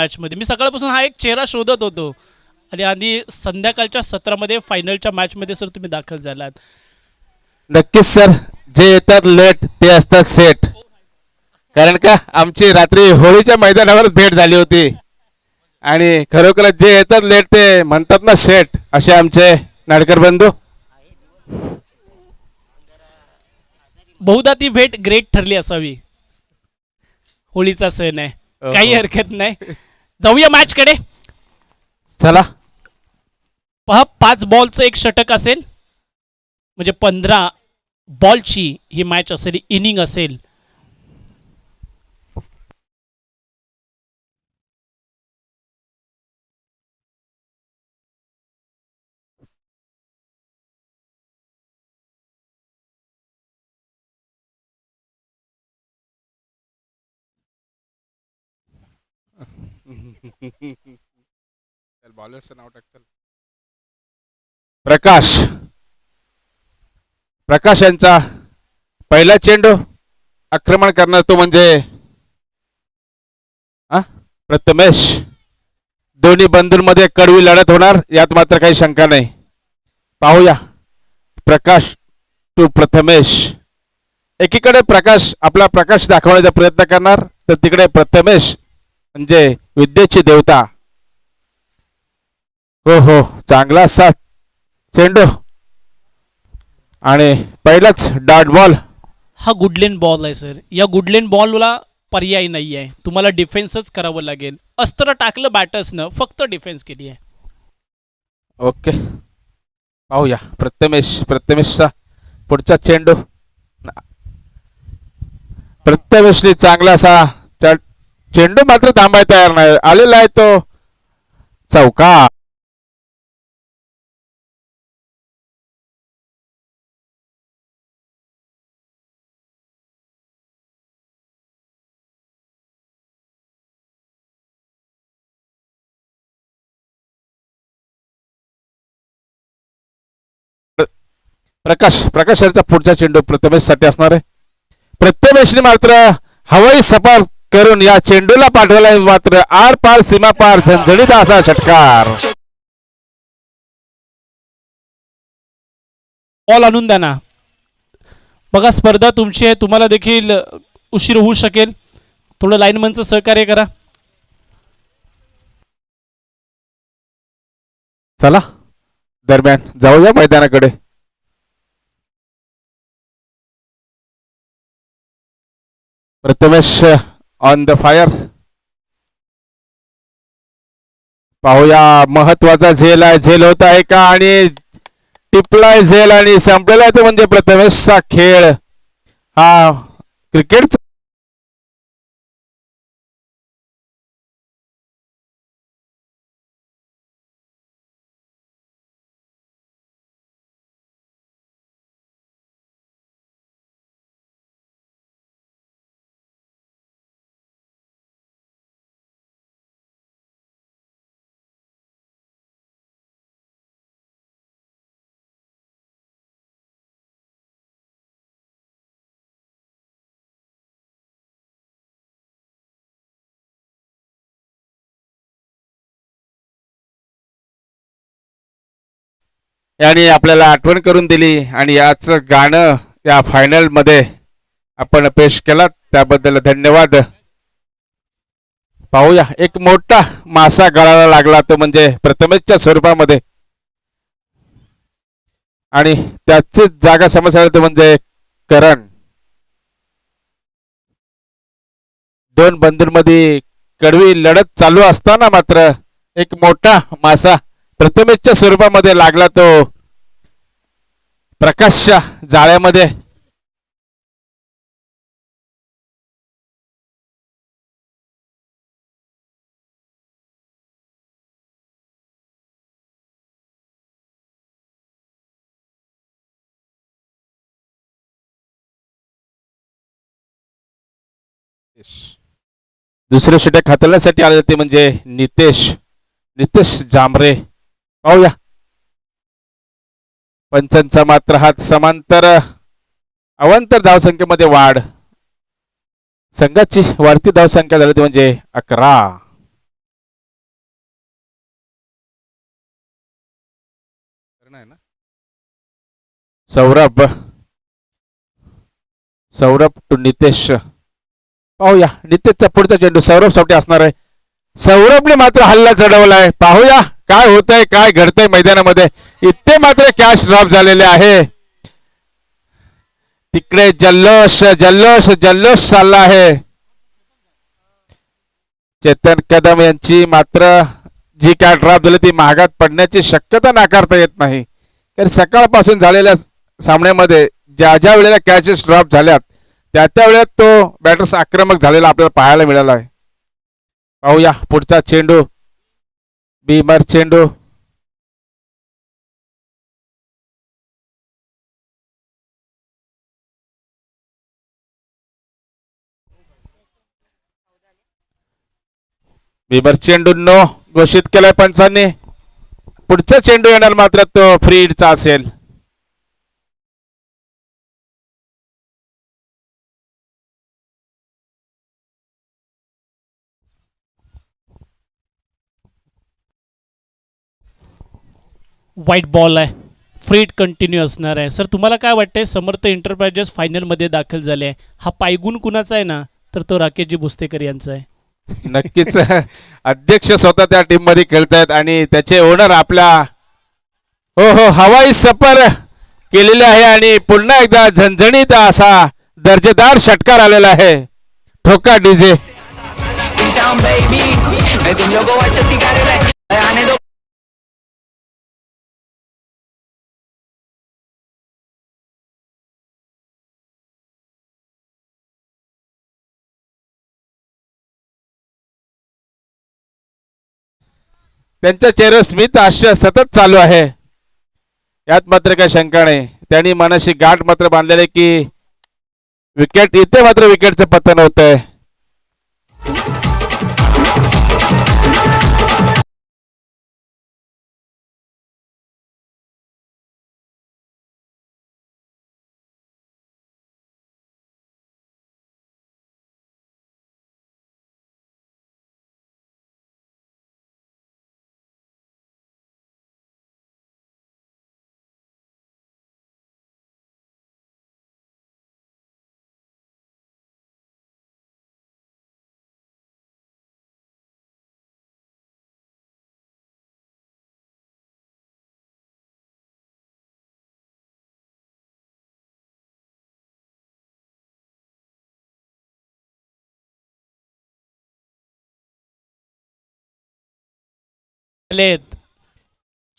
मॅचमध्ये मी सकाळपासून हा एक चेहरा शोधत होतो आणि आधी संध्याकाळच्या सत्रामध्ये फायनलच्या मॅचमध्ये सर तुम्ही दाखल झालात. नक्कीच सर, जे येतात लेट ते असतात सेट. कारण का आमची रात्री होळीच्या मैदानावर भेट झाली होती आणि खरोखर जे येतात लेट ते म्हणतात ना सेट, असे आमचे नाडकर बंधू. बहुधा ती भेट ग्रेट ठरली असावी. होळीचा सण आहे, काही हरकत नाही. जाऊया मॅचकडे. चला. पहा 5 बॉलचं एक षटक असेल म्हणजे 15 बॉलची ही मॅच असेल, इनिंग असेल. प्रकाश प्रकाश यांचा पहिला चेंडू आक्रमण करणार तो म्हणजे प्रथमेश. दोन्ही बंधूंमध्ये कडवी लढत होणार यात मात्र काही शंका नाही. पाहूया प्रकाश टू प्रथमेश. एकीकडे प्रकाश आपला प्रकाश दाखवण्याचा प्रयत्न करणार तर तिकडे प्रथमेश म्हणजे विद्येची देवता. हो हो, चांगला असा चेंडू आणि पहिलाच डॉट बॉल. हा गुडलेन बॉल आहे सर. या गुडलेन बॉलला पर्याय नाही आहे, तुम्हाला डिफेन्सच करावं लागेल. अस्त्र टाकलं बॅटर्सनं, फक्त डिफेन्स केली आहे. ओके, पाहूया प्रथमेशचा पुढचा चेंडू. प्रथमेशने चांगला असा चेंडू मात्र थांबायला तयार नाही, आलेला आहे तो चौका. प्रकाश यांचा पुढचा चेंडू प्रथमेश साठी असणार आहे. प्रथमेशने मात्र हवाई सफर करून या चेंडूला पाठवला, मात्र आर पार सीमा पार झणझणीत असा षटकार. बॉल आणून द्या ना. बघा स्पर्धा तुमची आहे, तुम्हाला देखील उशीर होऊ शकेल. थोडं लाईनमनचं सहकार्य करा. चला दरम्यान जाऊया मैदानाकडे. Prathamesh on the fire. पाहूया महत्वाचा झेल आहे, झेल होत आहे का आणि टिपलाय झेल आणि संपलेला आहे तो म्हणजे प्रथमेशचा खेळ. हा क्रिकेट यांनी आपल्याला आठवण करून दिली आणि याच गाणं या फायनल मध्ये आपण पेश केला त्याबद्दल धन्यवाद. पाहूया एक मोठा मासा गळाला लागला तो म्हणजे प्रथमेशच्या स्वरूपामध्ये आणि त्याची जागा समजली तो म्हणजे करण. दोन बंधूंमध्ये कडवी लढत चालू असताना मात्र एक मोठा मासा प्रथमेशच्या स्वरूपामध्ये लागला तो प्रकाशच्या जाळ्यामध्ये. दुसरे षटक हाताळण्यासाठी आले ते म्हणजे नितेश जांभरे. पाहूया पंचांचा मात्र हात समांतर अवांतर धावसंख्येमध्ये वाढ. संघाची वाढती धावसंख्या झाली ती म्हणजे 11. सौरभ सौरभ टू नितेश. पाहूया नितेशचा पुढचा चेंडू सौरभ साठी असणार आहे. सौरभने मात्र हल्ला चढवलाय. पाहूया काय होतंय काय घडतंय मैदानामध्ये. इथे मात्र कॅच ड्रॉप झालेले आहे. तिकडे जल्लोष जल्लोष जल्लोष चालला आहे. चेतन कदम यांची मात्र जी काय ड्रॉप झाली ती महागात पडण्याची शक्यता नाकारता येत नाही. कारण सकाळपासून झालेल्या सामन्यामध्ये ज्या ज्या वेळेला कॅचेस ड्रॉप झाल्यात त्या वेळेत तो बॅटर्स आक्रमक झालेला आपल्याला पाहायला मिळाला आहे. पाहूया पुढचा चेंडू बीमर चेंडू. बीमर चेंडू नो घोषित केलाय पंचांनी. पुढचा चेंडू येणार मात्र तो फ्रीडचा असेल. वाईट बॉल आहे. फ्रीड कंटिन्यू असणार आहे. सर तुम्हाला काय वाटतंय समर्थ एंटरप्राइजेस फायनलमध्ये दाखल झाले आहे. हा पायगुण कुणाचा आहे ना तर तो राकेशजी भोसलेकर यांचा आहे. नक्कीच अध्यक्ष स्वतः त्या टीम मध्ये खेळतायत आणि त्याचे ओनर आपल्या हो हो हवाई सफर केलेले आहे आणि पुन्हा एकदा झणझणीत असा दर्जेदार षटकार आलेला आहे. ठोका डीजे. त्यांच्या चेहऱ्यावर स्मित हास्य सतत चालू आहे. यात मात्र काही शंका नाही. त्यांनी मनाशी गाठ मात्र बांधलेले की विकेट इथे मात्र विकेटचं पतन होतंय.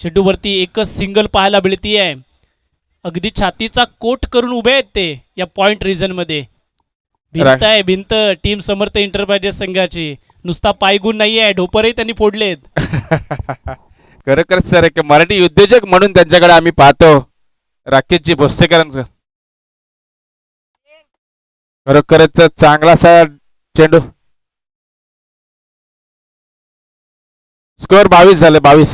चेंडूवरती एकच सिंगल पाहायला मिळती आहे. अगदी छातीचा कोट करून उभे आहेत ते या पॉइंट रिजन मध्ये. भिंत आहे भिंत टीम समर्थ एंटरप्राइजेस संघाची. नुसता पायगुण नाही आहे ढोपरही त्यांनी फोडलेत. खरोखर सर एक मराठी उद्योजक म्हणून त्यांच्याकडे आम्ही पाहतो राकेशजी भोसलेकरांचं. खरोखरच चांगलासा चेंडू. स्कोअर 22 झाले 22.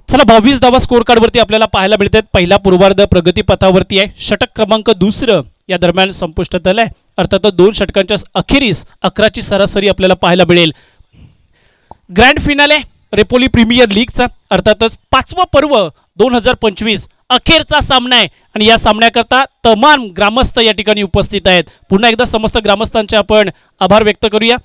चला 22 धावा स्कोर कार्ड वरती आपल्याला पाहायला मिळतात. पहिला पूर्वार्ध प्रगती पथावरती आहे. षटक क्रमांक 2 या दरम्यान संपुष्टात आलाय. अर्थात 2 षटकांच्या अखेरीस 11ची सरासरी आपल्याला पाहायला मिळेल. ग्रँड फिनाले रेपोली प्रीमियर लीगचा अर्थातच 5वं पर्व 2025 अखेरचा सामना आहे आणि या सामन्याकरता तमाम ग्रामस्थ या ठिकाणी उपस्थित आहेत. पुन्हा एकदा समस्त ग्रामस्थांचे आपण आभार व्यक्त करूया.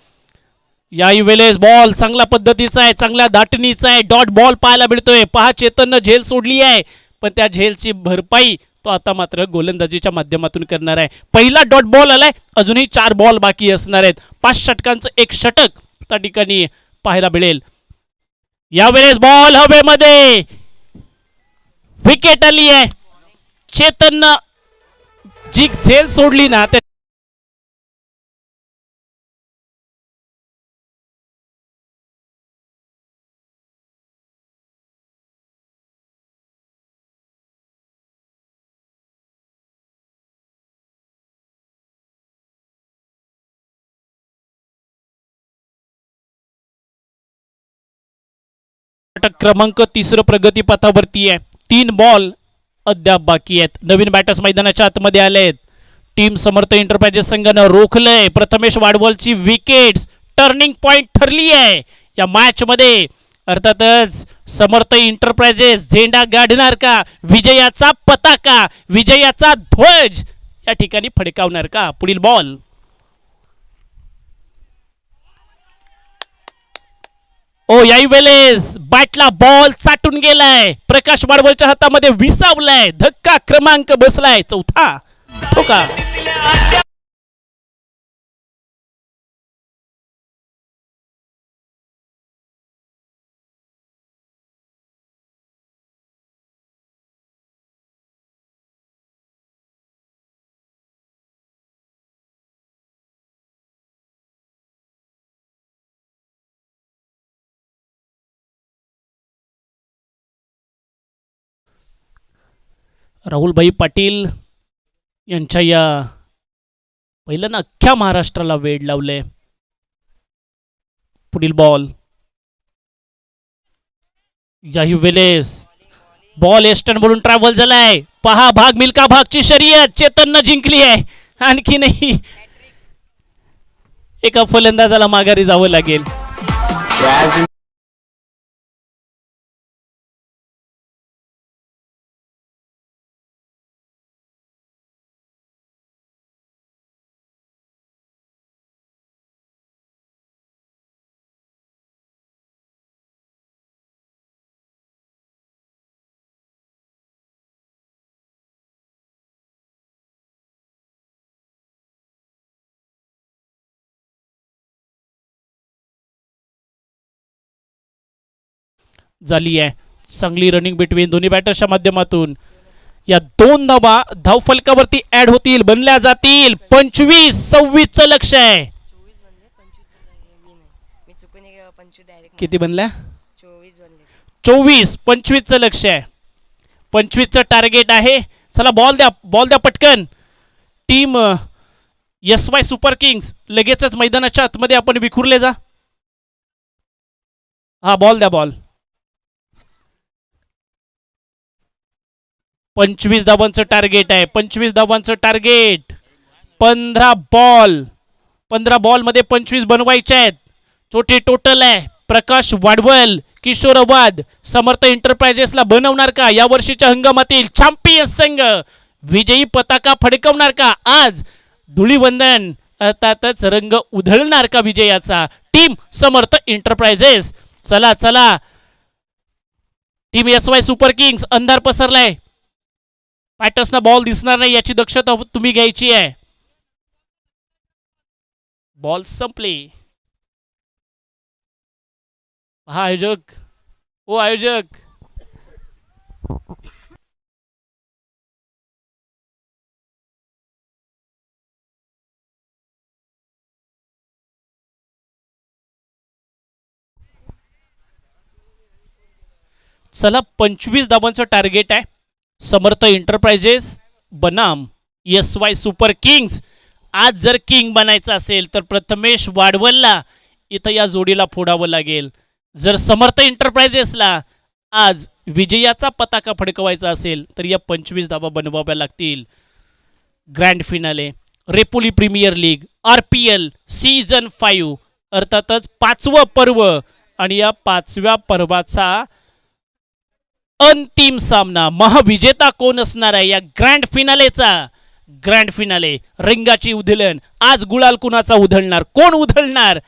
या वेळेस बॉल चांगल्या पद्धतीचा आहे, चांगल्या दाटणीचा आहे. डॉट बॉल पाहायला मिळतोय. पहा चेतननं झेल सोडली आहे पण त्या झेलची भरपाई तो आता मात्र गोलंदाजीच्या माध्यमातून करणार आहे. पहिला डॉट बॉल आलाय. अजूनही 4 बॉल बाकी असणार आहेत. 5 षटकांचं एक षटक त्या ठिकाणी पाहायला मिळेल. यावेळेस बॉल हवेमध्ये विकेट आली आहे. चेतननं जी झेल सोडली ना त्या षटक क्रमांक 3 प्रगती पथावरती आहे. 3 बॉल अद्याप बाकी आहेत. नवीन बॅटर्स मैदानाच्या आतमध्ये आलेत. टीम समर्थ एंटरप्राइजेस संघानं रोखलंय. प्रथमेश वाडबॉलची विकेट्स टर्निंग पॉइंट ठरली आहे या मॅच मध्ये. अर्थातच समर्थ एंटरप्राइजेस झेंडा गाडणार का, विजयाचा पताका, विजयाचा ध्वज या ठिकाणी फडकावणार का. पुढील बॉल. ओ याही वेळेस बॅटला बॉल चाटून गेलाय, प्रकाश वाडवलच्या हातामध्ये विसावलाय, धक्का क्रमांक बसलाय चौथा. ठोका. राहुलभाई पाटील यांच्या या पहिल्यानं अख्ख्या महाराष्ट्राला वेड लावले. पुढील बॉल. याही वेळेस बॉल एस्टर्न बोलून ट्रॅव्हल झालाय. पहा भाग मिल्का भागची शर्यत चेतननं जिंकली आहे. आणखी नाही, एका फलंदाजाला माघारी जावं लागेल. झाली आहे चांगली रनिंग बिटवीन दोन्ही बॅटर्सच्या माध्यमातून. या दोन धावा धावफलकावरती ऍड होतील, बनल्या जातील. 25-26 लक्ष आहे. किती बनल्या? 24-25 लक्ष आहे. 25 टार्गेट आहे. चला बॉल द्या, बॉल द्या पटकन. टीम SY सुपर किंग्स लगेचच मैदानाच्या आतमध्ये आपण विखुरले जा. हा बॉल द्या, बॉल. 25 धावांचं टार्गेट आहे. 25 धावांचं टार्गेट. 15 बॉल मध्ये 25 बनवायचे आहेत. छोटी टोटल आहे. प्रकाश वाडवल, किशोर अवाद समर्थ एंटरप्राइजेसला बनवणार का या वर्षीच्या हंगामातील चॅम्पियन संघ? विजयी पताका फडकवणार का? आज धुळीवंदन अर्थातच रंग उधळणार का विजयाचा? टीम समर्थ एंटरप्राइजेस. चला चला टीम SY सुपर किंग्स. अंधार पसरलाय, बॅटर्सना बॉल दिसणार नाही याची दक्षता तुम्ही घ्यायची आहे. बॉल संपले. हा आयोजक, ओ आयोजक, चला 25 धावांचं टार्गेट आहे. समर्थ एंटरप्राइजेस बनाम SY सुपर किंग्स. आज जर किंग बनायचं असेल तर प्रथमेश वाडवलला इथं या जोडीला फोडावं लागेल. जर समर्थ एंटरप्राइजेसला आज विजयाचा पताका फडकवायचा असेल तर या 25 धावा बनवाव्या लागतील. Grand finale, Repoli premier league, RPL season 5 अर्थातच 5वं पर्व आणि या 5व्या पर्वाचा अंतिम सामना. महाविजेता कोण असणार आहे या ग्रँड फिनालेचा? ग्रँड फिनाले, रंगाची उधळण. आज गुलाल कुणाचा उधळणार? कोण उधळणार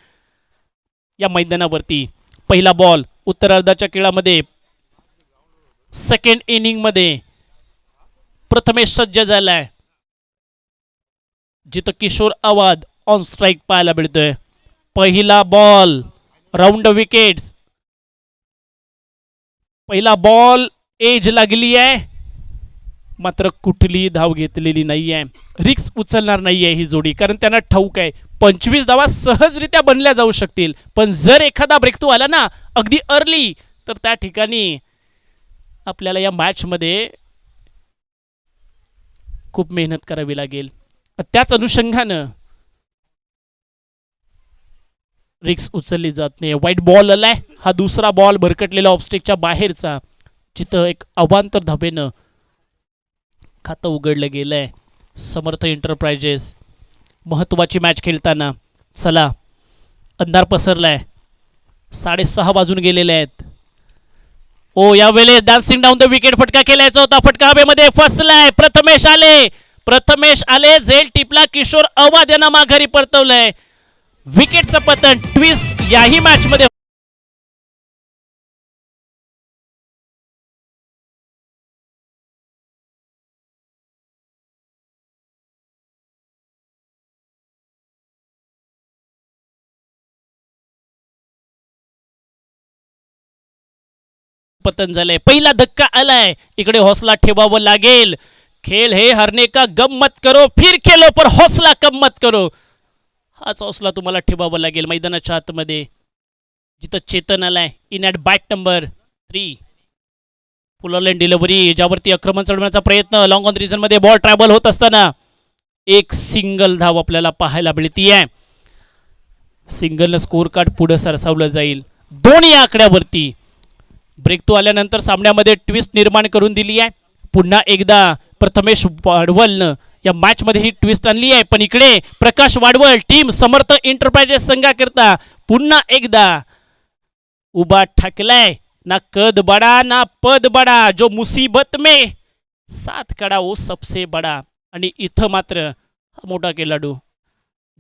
या मैदानावरती? पहिला बॉल उत्तरार्धाच्या खेळामध्ये सेकंड इनिंग मध्ये प्रथमेश सज्ज झालाय, जिथं किशोर अवाद ऑन स्ट्राइक पाहायला मिळतोय. पहिला बॉल राऊंड विकेट्स. पहिला बॉल एज लागली आहे, मात्र कुठली धाव घेतलेली नाही आहे. रिक्स उचलणार नाही आहे ही जोडी, कारण त्यांना ठाऊक आहे 25 धावा सहजरित्या बनल्या जाऊ शकतील. पण जर एखादा ब्रेक आला ना अगदी अर्ली, तर त्या ठिकाणी आपल्याला या मॅच मध्ये खूप मेहनत करावी लागेल. त्याच अनुषंगानं रिक्स उचलली जात नाही. वाईट बॉल आलाय, हा दुसरा बॉल भरकटलेला ऑफस्टिकच्या बाहेरचा, जिथं एक अवांतर धाबेनं खातं उघडलं गेलंय. समर्थ एंटरप्राइजेस महत्वाची मॅच खेळताना. चला अंधार पसरलाय, 6:30 वाजून गेलेले आहेत. ओ यावेळेस डान्सिंग डाऊन द विकेट फटका खेळायचा होता. फटका हवेमध्ये फसलाय. प्रथमेश आले झेल टिपला. किशोर अवाद यांना माघारी परतवलंय. विकेटचं पतन ट्विस्ट याही मॅच मध्ये पतन झालंय. पहिला धक्का आलाय. इकडे हौसला ठेवावं लागेल. खेळ हे हरने का गम मत करो, फिर खेलो पर हौसला कम मत करो. हाच हौसला तुम्हाला ठेवावा लागेल मैदानाच्या आतमध्ये. जिथं चेतन आलाय in at bat number 3. Fuller length delivery ज्यावरती आक्रमण चढवण्याचा प्रयत्न. लॉंग ऑन रिजन मध्ये बॉल ट्रॅव्हल होत असताना एक सिंगल धाव आपल्याला पाहायला मिळतीये. सिंगलनं स्कोर कार्ड पुढे सरसावलं जाईल. दोन्ही आकड्यावरती ब्रेक तो आल्यानंतर सामन्यामध्ये ट्विस्ट निर्माण करून दिली आहे. पुन्हा एकदा प्रथमेश वाडवलनं या मॅच मध्ये ही ट्विस्ट आणली आहे. पण इकडे प्रकाश वाडवल टीम समर्थ एंटरप्राइजेस संघाकरता पुन्हा एकदा उभा ठाकलाय. ना कद बडा ना पद बडा, जो मुसीबत में साथ खडा वो सबसे बडा. आणि इथं मात्र हा मोठा खेळाडू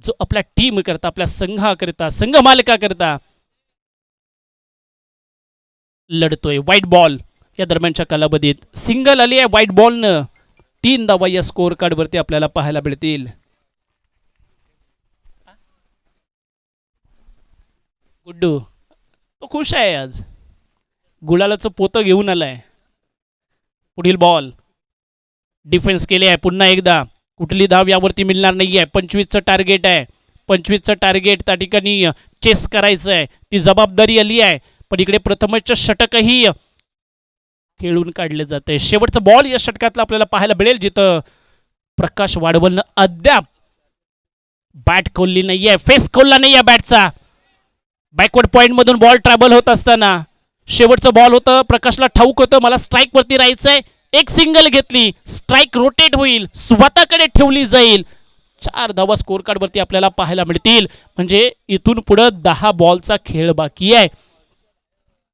जो आपल्या टीम करता, आपल्या संघाकरता, संघ मालकाकरता लढतोय. व्हाईट बॉल या दरम्यानच्या कालावधीत सिंगल आली आहे. व्हाईट बॉलनं 3 धावा या स्कोर कार्ड वरती आपल्याला पाहायला मिळतील. गुड्डू तो खुश आहे आज. गुलालाचं पोतं घेऊन आलाय. पुढील बॉल डिफेन्स केले आहे. पुन्हा एकदा कुठली धाव यावरती मिळणार नाहीये. 25चं टार्गेट आहे. 25चं टार्गेट त्या ठिकाणी चेस करायचं आहे. ती जबाबदारी आली आहे. पण इकडे प्रथमच षटकही खेळून काढले जाते. शेवटचं बॉल या षटकातलं आपल्याला पाहायला मिळेल जिथं प्रकाश वाडवलनं अद्याप बॅट खोलली नाहीये, फेस खोलला नाहीये बॅटचा. बॅकवर्ड पॉइंट मधून बॉल ट्रॅव्हल होत असताना शेवटचं बॉल होतं. प्रकाशला ठाऊक होतं मला स्ट्राईक वरती राहायचंय. एक सिंगल घेतली. स्ट्राईक रोटेट होईल, स्वतःकडे ठेवली जाईल. 4 धावा स्कोर कार्ड वरती आपल्याला पाहायला मिळतील. म्हणजे इथून पुढे 10 बॉलचा खेळ बाकी आहे.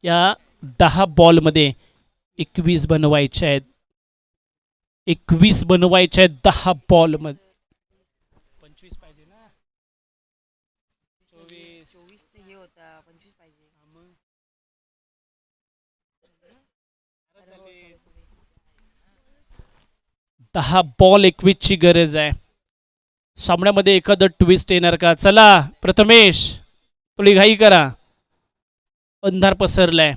या 10 बॉलमध्ये 21 बनवायचे आहेत. 21 बनवायचे आहेत 10 बॉल मध्ये. 25 पाहिजे ना. 24 हे होता 25 पाहिजे. 10 बॉल 21 ची गरज आहे. सामन्यामध्ये एखादं ट्विस्ट येणार का? चला प्रथमेश थोडी घाई करा. अंधार पसरलाय.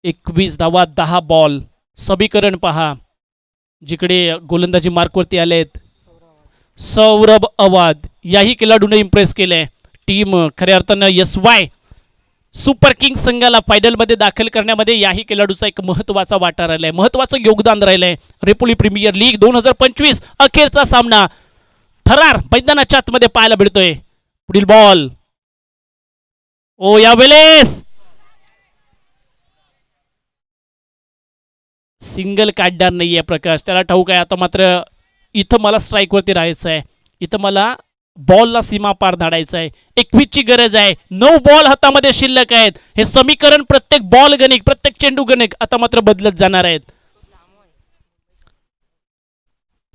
21 धावा 10 बॉल. समीकरण पहा. जिकडे गोलंदाजी मार्कवरती आलेत सौरभ अवाद याही खेळाडूने इम्प्रेस केलंय. टीम खऱ्या अर्थानं SY सुपर किंग्स संघाला फायनलमध्ये दाखल करण्यामध्ये याही खेळाडूचा एक महत्त्वाचा वाटा राहिलाय, महत्त्वाचं योगदान राहिलंय. रेपोली प्रीमियर लीग 2025 अखेरचा सामना थरार मैदानाच्या आतमध्ये पाहायला मिळतोय. पुढील बॉल ओ यावेळेस सिंगल काढणार नाहीये प्रकाश. त्याला ठाऊक आहे आता मात्र इथं मला स्ट्राईक वरती राहायचं आहे. इथं मला बॉलला सीमा पार धाडायचं आहे. 21 ची गरज आहे. 9 बॉल हातामध्ये शिल्लक आहेत. हे समीकरण प्रत्येक बॉल गणिक, प्रत्येक चेंडू गणिक आता मात्र बदलत जाणार आहेत.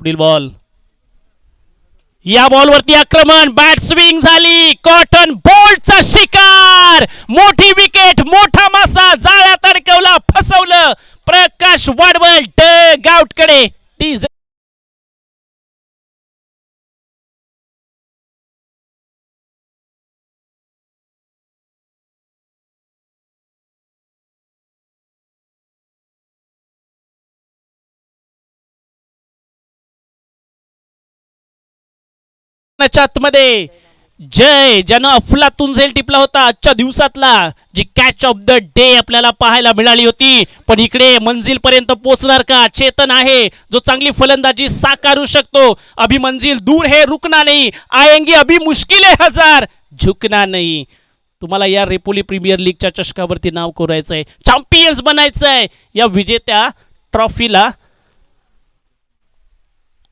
पुढील बॉल. या बॉलवरती आक्रमण. बॅट स्विंग झाली. कॉटन बोल्टचा शिकार. मोठी विकेट, मोठा मासा जाळ्यात अडकवला, फसवलं. प्रकाश वाडवल डग आउट कडे. आतमध्ये जय ज्यानं अफलातून झेल टिपला होता आजच्या दिवसातला, जी कॅच ऑफ द डे आपल्याला पाहायला मिळाली होती. पण इकडे मंजिल पर्यंत पोहोचणार का? चेतन आहे जो चांगली फलंदाजी साकारू शकतो. अभी मंजिल दूर है रुकना नहीं, आएंगे अभी मुश्किल है हजार झुकना नहीं. तुम्हाला या रेपोली प्रीमियर लीगच्या चषकावरती नाव कोरायचंय, चॅम्पियन्स बनायचंय. या विजेत्या ट्रॉफीला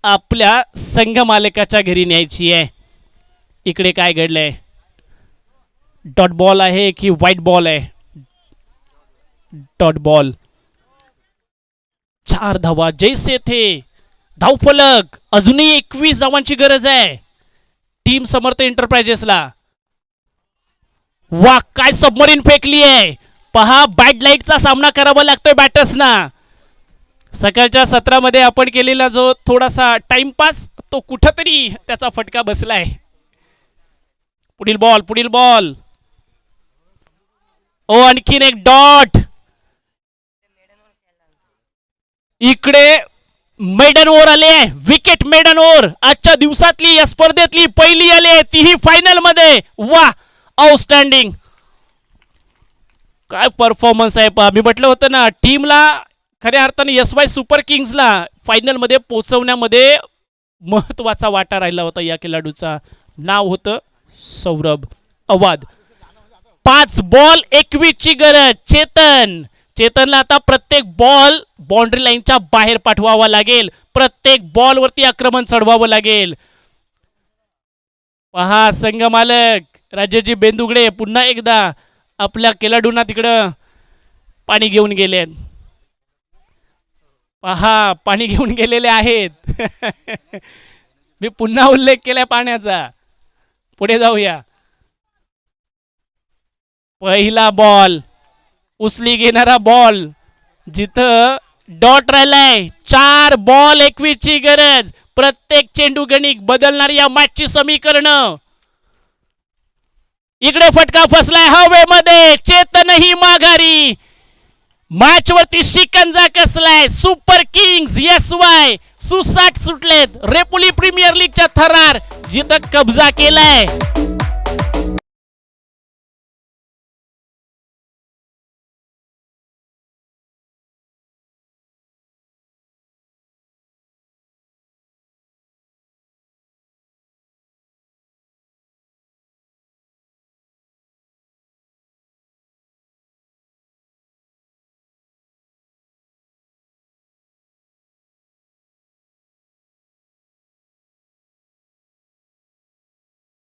आपल्या संघ मालकाच्या घरी न्यायची आहे. इकडे काय घडलंय? डॉट बॉल आहे की व्हाईट बॉल आहे? Dot ball. 4 धावा जैसे थे. धावफलक. अजूनही 21 धावांची गरज आहे टीम समर्थ एंटरप्राइजेसला. वा काय सबमरीन फेकली आहे. पहा बॅड लाईटचा सामना करावा लागतोय बॅटर्सना. सकाळच्या सत्रामध्ये आपण केलेला जो थोडासा टाइमपास तो कुठंतरी त्याचा फटका बसलाय. पुढील बॉल, पुढील बॉल. ओ आणखीन एक डॉट. इकडे मेडन ओव्हर आले आहे. विकेट मेडन ओव्हर आजच्या दिवसातली या स्पर्धेतली पहिली आली आहे, तीही फायनल मध्ये. वा आउटस्टँडिंग. काय परफॉर्मन्स आहे पहा. मी म्हटलं होतं ना टीमला खऱ्या अर्थाने एस-वाय सुपर किंग्सला फायनल मध्ये पोहोचवण्यामध्ये महत्वाचा वाटा राहिला होता या खेळाडूचा. नाव होतं सौरभ अवाद. 5 बॉल 21 ची गरज. चेतनला आता प्रत्येक बॉल बाउंड्री लाईनच्या बाहेर पाठवावा लागेल. प्रत्येक बॉल वरती आक्रमण चढवावं लागेल. पहा संघ मालक राजेजी बेंदुगडे पुन्हा एकदा आपल्या खेळाडूंना तिकडं पाणी घेऊन गेले. पहा पाणी घेऊन गेलेले आहेत. मी पुन्हा उल्लेख केलाय पाण्याचा. पुढे जाऊया. पहिला बॉल उचली घेणारा बॉल. जिथं डॉट राहिलाय. 4 बॉल 21 ची गरज. प्रत्येक चेंडू गणिक बदलणारी या मॅचची समीकरण. इकडे फटका फसलाय हवेमध्ये. चेतनही माघारी. मॅच वरती शिकंजा कसलाय. सुपर किंग्स एस-वाय सुसाट सुटलेत. रेपोली प्रीमियर लीगच्या थरार जिथं कब्जा केलाय.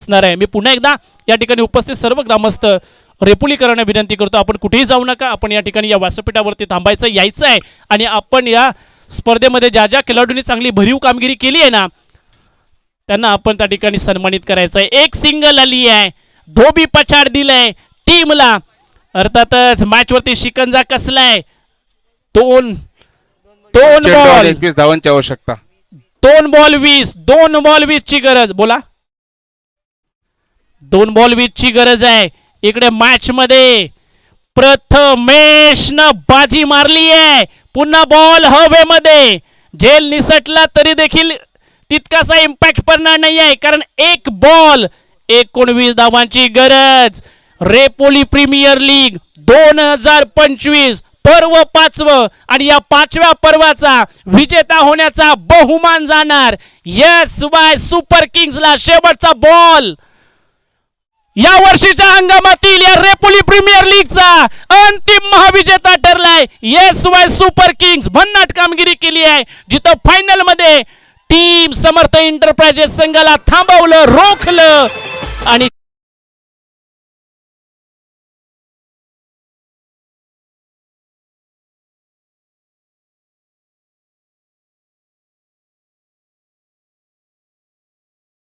आहे. मी पुन्हा एकदा या ठिकाणी उपस्थित सर्व ग्रामस्थ रेपुलीकरांना विनंती करतो आपण कुठेही जाऊ नका. आपण या ठिकाणी या व्यासपीठावरती थांबायचं यायचं आहे आणि आपण या स्पर्धेमध्ये ज्या ज्या खेळाडूंनी चांगली भरीव कामगिरी केली आहे ना त्यांना आपण त्या ठिकाणी सन्मानित करायचं आहे. एक सिंगल आली आहे. धोबी पछाड दिलंय टीमला. अर्थातच मॅच वरती शिकंजा कसलाय. 2 बॉल 21 धावांची आवश्यकता. 2 बॉल 20 ची गरज. बोला 2 बॉल 20 ची गरज आहे. इकडे मॅच मध्ये प्रथमेशनं बाजी मारली आहे. पुन्हा बॉल हवेमध्ये. झेल निसटला तरी देखील तितकासा इम्पॅक्ट पडणार नाही आहे कारण 1 बॉल 19 धावांची गरज. रेपोली प्रीमियर लीग 2025 पर्व 5वं आणि या 5व्या पर्वाचा विजेता होण्याचा बहुमान जाणार एस-वाय सुपर किंग्सला. शेवटचा बॉल या वर्षीच्या हंगामातील या रेपोली प्रीमियर लीगचा अंतिम महाविजेता ठरलाय एस-वाय सुपर किंग्स. भन्नाट कामगिरी केली आहे जिथं फायनल मध्ये टीम समर्थ एंटरप्राइजेस संघाला थांबवलं, रोखलं आणि